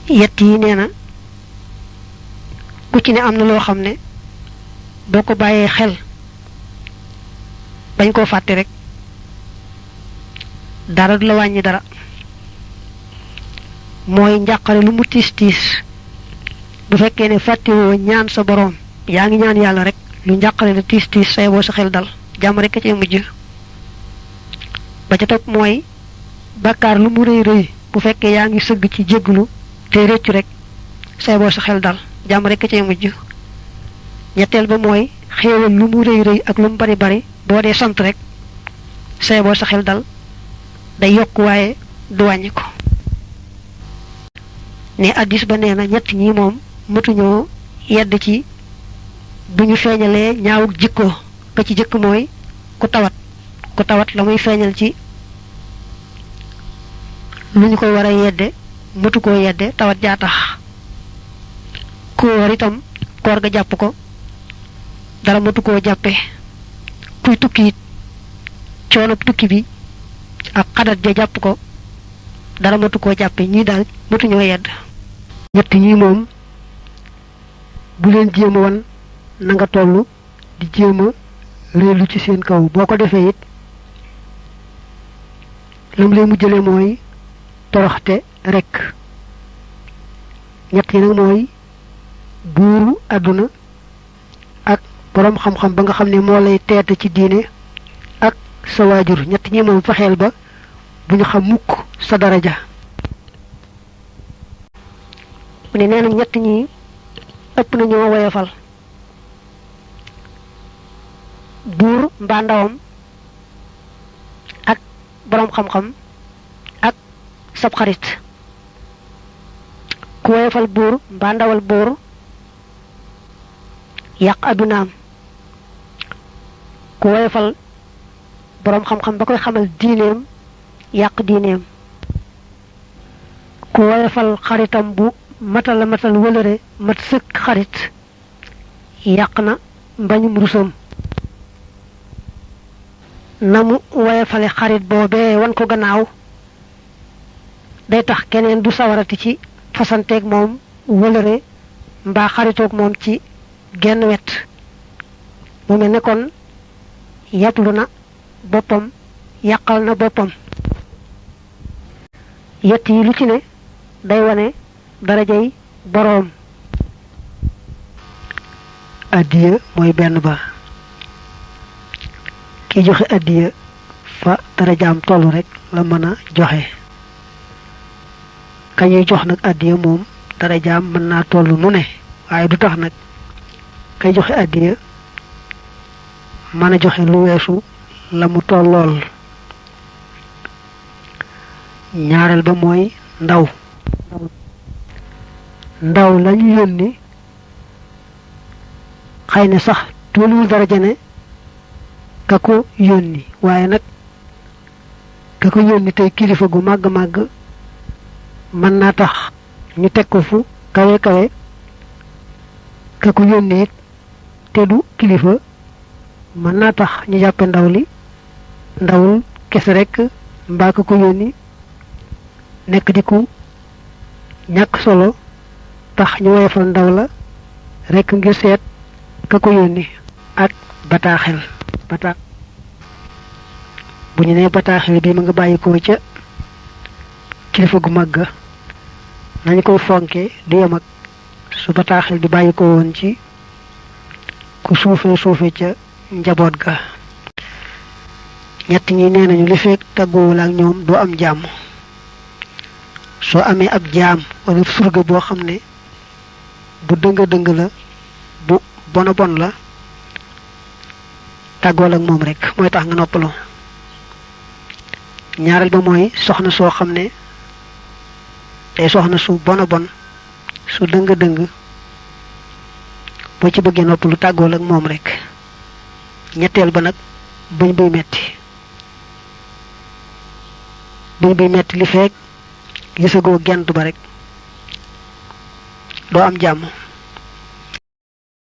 yett yi neena ku ci ne am na loo xam ne boo ko bàyyee xel bañ koo fàtte rek dara du la wàññi dara mooy njàqare lu mu tiis tiis bu fekkee ne fàttewoo ñaan sa boroom yaa ngi ñaan yàlla rek lu njàqare la tiis tiis say boo sa xel dal jàmm rek ci mujj ba ca topp mooy bàkkaar lu mu rëy rëy bu fekkee yaa ngi sëgg ci jégglu te réccu rek say boo sa xel dal jàmm rek ci mujj ñetteel ba mooy xéewal lu mu rëy rëy ak lu mu bari bari boo dee sant rek say boo sa xel dal day yokk waaye du wàññi ko ne addis ba nee na ñett ñi moom mëtuñoo yedd ci bu ñu feeñalee ñaawuk jikko ka ci jëkk mooy ku tawat la muy feeñal ci lu ñu koy war a yedde mëtu koo yedde tawat jaa tax ku war itam koor ga jàpp ko dara mëtu koo jàppe kuy tukki it coono tukki bi ak xadat ja jàpp ko dara mëtu koo jàppe ñii daal mëtuñoo yedd ñett ñi moom bu leen jéem a wan na nga toll di jéem a réelu ci seen kaw boo ko defee it lam lay mujjale mooy toroxte rek ñett yi nag mooy buuru àdduna ak boroom xam-xam ba nga xam ne moo lay teete ci diine ak sa waajur ñett ñi moom fexeel ba bu ñu xam mukk sa daraja mu ne nee na ñett ñi ëpp na ñoo woyofal buur mbaa ndawam ak boroom xam-xam ak sab xarit ku woyofal buur mbaa ndawal buur yàq addunaam ku woyofal boroom xam-xam ba koy xamal diineem yàq diineem ku woyofal xaritam bu matal wëlëre mat sëkk xarit yàq na mbañum rusam na mu woyofale xarit boobee wan ko gannaaw day tax keneen du sawarati ci fasanteeg moom wëlëre mbaa xaritoog moom ci genn wet mu mel ne kon yàpplu na boppam yàqal na boppam yett yi lu ci ne day wane darajay boroom addiya mooy benn ba ki joxe addiya fa darajaam tollu rek la mën a joxe kañuy jox nag addiya moom darajaam mën naa tollu nu ne waaye du tax nag kay joxe addiya mën a joxe lu weesu la mu tollool ñaareel ba mooy ndaw lañu yónni xëy na sax tolluwul daraja ne ka ko yónni waaye nag ka ko yónni tey kilifa gu màgg mën naa tax ñu teg ko fu kawe ka ko yónni it te du kilifa mën naa tax ñu jàppe ndawul kese rek mbaa ka ko yónni nekk di ku ñàkk solo tax ñu woyofal ndaw la rek ngir seet ka ko yónni ak bataaxel bu ñu nee bataaxel bi ma nga bàyyi ko ca kilifa gu màgg nañu koy fonke du yem ak su bataaxel bi bàyyi ko woon ci ku suufe ca njaboot ga ñett ñi nee nañu li fekk tàggoowul ak ñoom doo am jàmm soo amee ab jaam wala surga boo xam ne bu dëng la bu bon la tàggool ak moom rek mooy tax nga noppalu ñaareel ba mooy soxna soo xam ne tey soxna su bon su dëng boo ci bëggee noppalu tàggool ak moom rek ñetteel ba nag bëñ buy metti li fekk gisagoo gent ba rek doo am jàmm